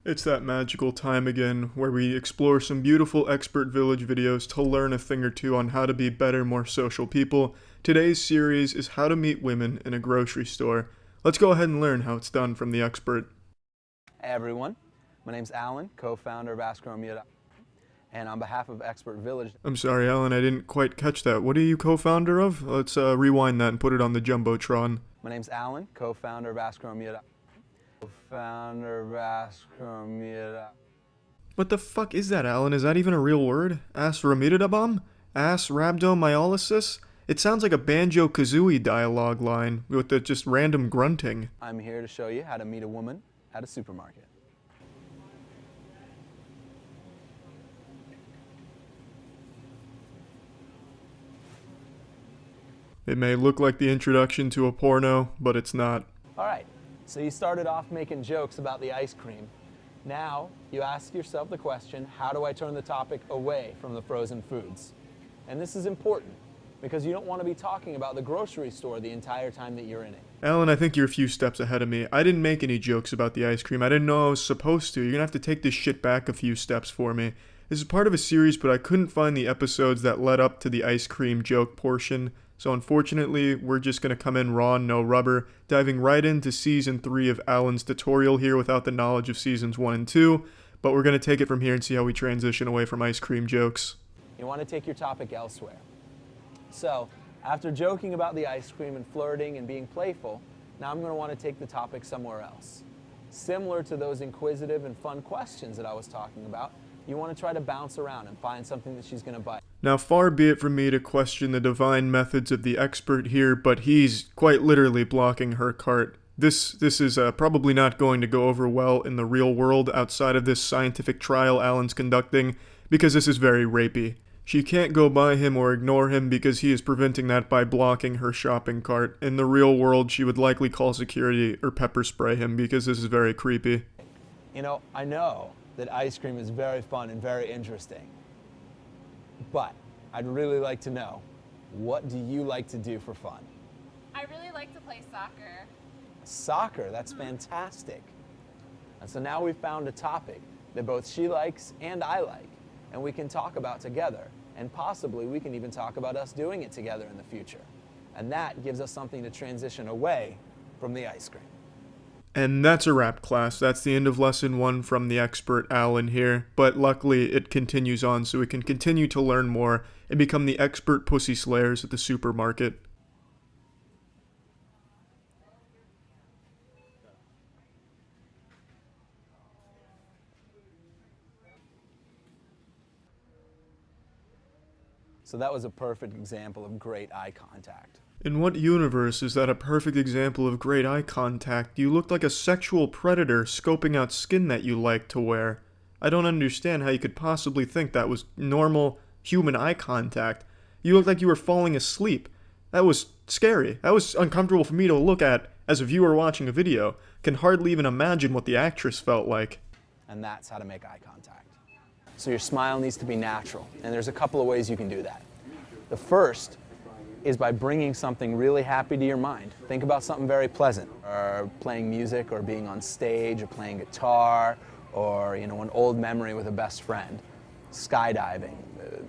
It's that magical time again where we explore some beautiful expert village videos to learn a thing or two on how to be better, more social people. Today's series is how to meet women in a grocery store. Let's go ahead and learn how it's done from the expert. Hey everyone, my name's Alan, co-founder of AskRomeo, and on behalf of Expert Village. I'm sorry, Alan, I didn't quite catch that. What are you co-founder of? Let's rewind that and put it on the Jumbotron. My name's Alan, co-founder of AskRomeo. Co-founder of AskRomeo. What the fuck is that, Alan? Is that even a real word? Asramidabum? Rhabdomyolysis? It sounds like a Banjo-Kazooie dialogue line with the just random grunting. I'm here to show you how to meet a woman at a supermarket. It may look like the introduction to a porno, but it's not. Alright, so you started off making jokes about the ice cream. Now, you ask yourself the question, how do I turn the topic away from the frozen foods? And this is important, because you don't want to be talking about the grocery store the entire time that you're in it. Alan, I think you're a few steps ahead of me. I didn't make any jokes about the ice cream. I didn't know I was supposed to. You're gonna have to take this shit back a few steps for me. This is part of a series, but I couldn't find the episodes that led up to the ice cream joke portion. So unfortunately, we're just gonna come in raw and no rubber, diving right into season 3 of Alan's tutorial here without the knowledge of seasons 1 and 2. But we're gonna take it from here and see how we transition away from ice cream jokes. You want to take your topic elsewhere. So, after joking about the ice cream and flirting and being playful, now I'm going to want to take the topic somewhere else. Similar to those inquisitive and fun questions that I was talking about, you want to try to bounce around and find something that she's going to bite. Now, far be it from me to question the divine methods of the expert here, but he's quite literally blocking her cart. This is probably not going to go over well in the real world outside of this scientific trial Alan's conducting, because this is very rapey. She can't go by him or ignore him because he is preventing that by blocking her shopping cart. In the real world, she would likely call security or pepper spray him because this is very creepy. You know, I know that ice cream is very fun and very interesting, but I'd really like to know, what do you like to do for fun? I really like to play soccer. Soccer, that's fantastic. And so now we've found a topic that both she likes and I like, and we can talk about together, and possibly we can even talk about us doing it together in the future. And that gives us something to transition away from the ice cream. And that's a wrap, class. That's the end of lesson 1 from the expert Alan here, but luckily it continues on so we can continue to learn more and become the expert pussy slayers at the supermarket. So that was a perfect example of great eye contact. In what universe is that a perfect example of great eye contact? You looked like a sexual predator scoping out skin that you like to wear. I don't understand how you could possibly think that was normal human eye contact. You looked like you were falling asleep. That was scary. That was uncomfortable for me to look at as a viewer watching a video. Can hardly even imagine what the actress felt like. And that's how to make eye contact. So your smile needs to be natural, and there's a couple of ways you can do that. The first is by bringing something really happy to your mind. Think about something very pleasant, or playing music, or being on stage, or playing guitar, or an old memory with a best friend, skydiving,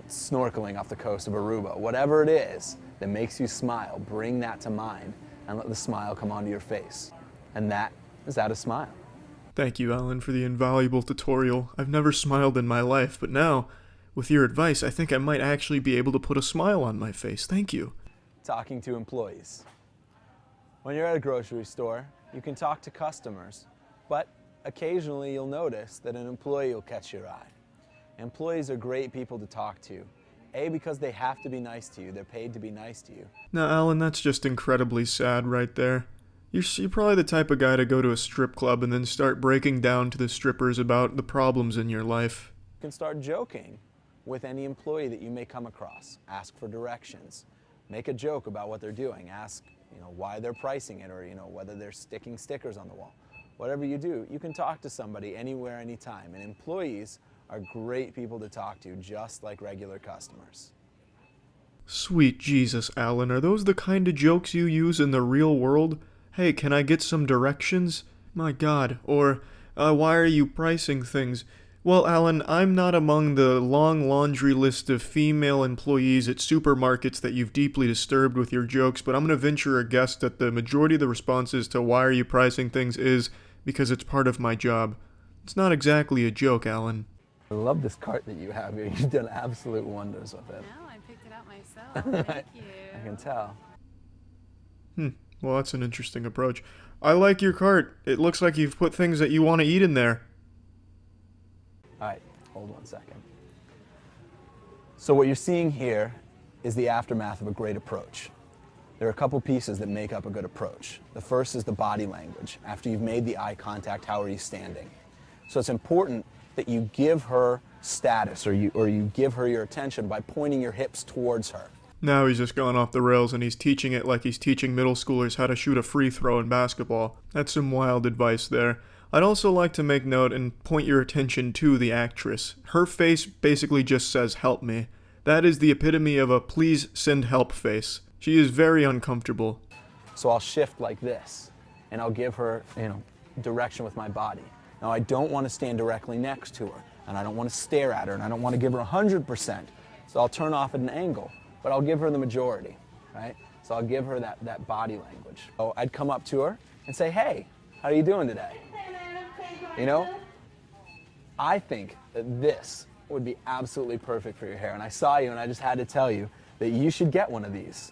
snorkeling off the coast of Aruba, whatever it is that makes you smile, bring that to mind and let the smile come onto your face. And that is how to smile. Thank you, Alan, for the invaluable tutorial. I've never smiled in my life, but now, with your advice, I think I might actually be able to put a smile on my face. Thank you. Talking to employees. When you're at a grocery store, you can talk to customers, but occasionally you'll notice that an employee will catch your eye. Employees are great people to talk to. A, because they have to be nice to you. They're paid to be nice to you. Now, Alan, that's just incredibly sad right there. You're probably the type of guy to go to a strip club and then start breaking down to the strippers about the problems in your life. You can start joking with any employee that you may come across. Ask for directions. Make a joke about what they're doing. Ask, why they're pricing it, or, whether they're sticking stickers on the wall. Whatever you do, you can talk to somebody anywhere, anytime. And employees are great people to talk to, just like regular customers. Sweet Jesus, Alan, are those the kind of jokes you use in the real world? Hey, can I get some directions? My God. Or, Why are you pricing things? Well, Alan, I'm not among the long laundry list of female employees at supermarkets that you've deeply disturbed with your jokes, but I'm going to venture a guess that the majority of the responses to why are you pricing things is because it's part of my job. It's not exactly a joke, Alan. I love this cart that you have here. You've done absolute wonders with it. No, I picked it out myself. Thank you. I can tell. Well, that's an interesting approach. I like your cart. It looks like you've put things that you want to eat in there. All right, hold 1 second. So what you're seeing here is the aftermath of a great approach. There are a couple pieces that make up a good approach. The first is the body language. After you've made the eye contact, how are you standing? So it's important that you give her status or you give her your attention by pointing your hips towards her. Now he's just gone off the rails and he's teaching it like he's teaching middle schoolers how to shoot a free throw in basketball. That's some wild advice there. I'd also like to make note and point your attention to the actress. Her face basically just says, "Help me." That is the epitome of a please send help face. She is very uncomfortable. So I'll shift like this, and I'll give her, direction with my body. Now I don't want to stand directly next to her, and I don't want to stare at her, and I don't want to give her 100%. So I'll turn off at an angle, but I'll give her the majority, right? So I'll give her that body language. So I'd come up to her and say, "Hey, how are you doing today?" I think that this would be absolutely perfect for your hair, and I saw you and I just had to tell you that you should get one of these.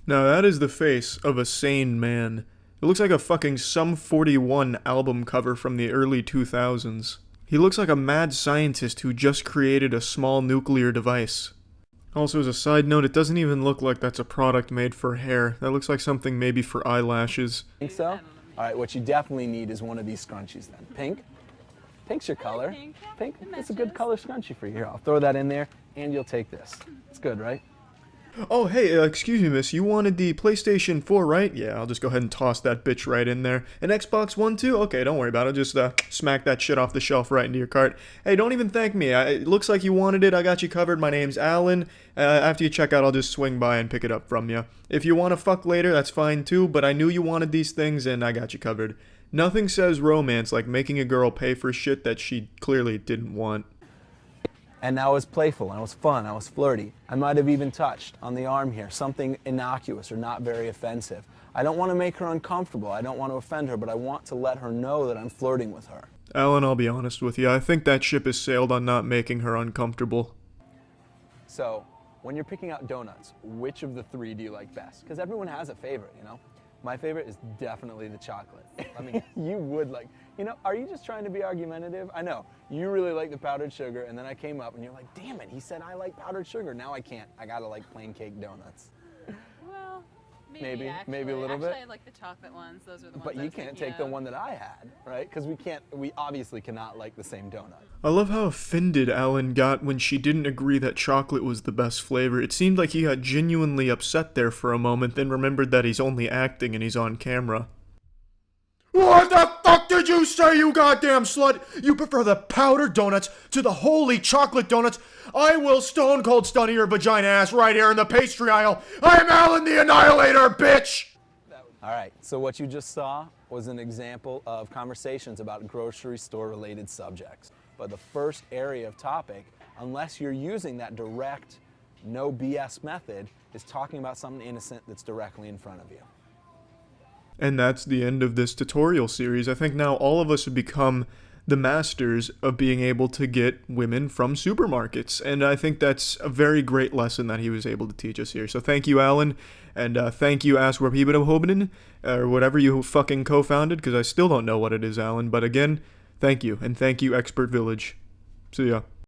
Now that is the face of a sane man. It looks like a fucking Sum 41 album cover from the early 2000s. He looks like a mad scientist who just created a small nuclear device. Also, as a side note, it doesn't even look like that's a product made for hair. That looks like something maybe for eyelashes. Think so? All right, what you definitely need is one of these scrunchies then. Pink? Pink's your color. Pink. Pink? It It's a good matches. color scrunchie for you. Here, I'll throw that in there, and you'll take this. It's good, right? Oh, hey, excuse me, miss, you wanted the PlayStation 4, right? Yeah, I'll just go ahead and toss that bitch right in there. An Xbox One, too? Okay, don't worry about it. Just smack that shit off the shelf right into your cart. Hey, don't even thank me. It looks like you wanted it. I got you covered. My name's Alan. After you check out, I'll just swing by and pick it up from you. If you want to fuck later, that's fine, too, but I knew you wanted these things, and I got you covered. Nothing says romance like making a girl pay for shit that she clearly didn't want. And that was playful, and it was fun, I was flirty. I might have even touched on the arm here, something innocuous or not very offensive. I don't want to make her uncomfortable, I don't want to offend her, but I want to let her know that I'm flirting with her. Alan, I'll be honest with you. I think that ship has sailed on not making her uncomfortable. So, when you're picking out donuts, which of the three do you like best? Because everyone has a favorite, My favorite is definitely the chocolate. I mean, you would like, are you just trying to be argumentative? I know, you really like the powdered sugar, and then I came up and you're like, damn it, he said I like powdered sugar. Now I can't, I gotta like plain cake donuts. Well, Maybe actually. a little bit. Actually, I like the chocolate ones. Those are the ones But I you was can't thinking take the of. one that I had, right? Because we obviously cannot like the same donut. I love how offended Alan got when she didn't agree that chocolate was the best flavor. It seemed like he got genuinely upset there for a moment, then remembered that he's only acting and he's on camera. What the fuck did you say, you goddamn slut? You prefer the powdered donuts to the holy chocolate donuts? I will stone cold stun your vagina ass right here in the pastry aisle. I'm Alan the Annihilator, bitch! All right, so what you just saw was an example of conversations about grocery store related subjects. But the first area of topic, unless you're using that direct, no BS method, is talking about something innocent that's directly in front of you. And that's the end of this tutorial series. I think now all of us have become the masters of being able to get women from supermarkets. And I think that's a very great lesson that he was able to teach us here. So thank you, Alan. And thank you, Aswarpibidahobinin, or whatever you fucking co-founded, because I still don't know what it is, Alan. But again, thank you. And thank you, Expert Village. See ya.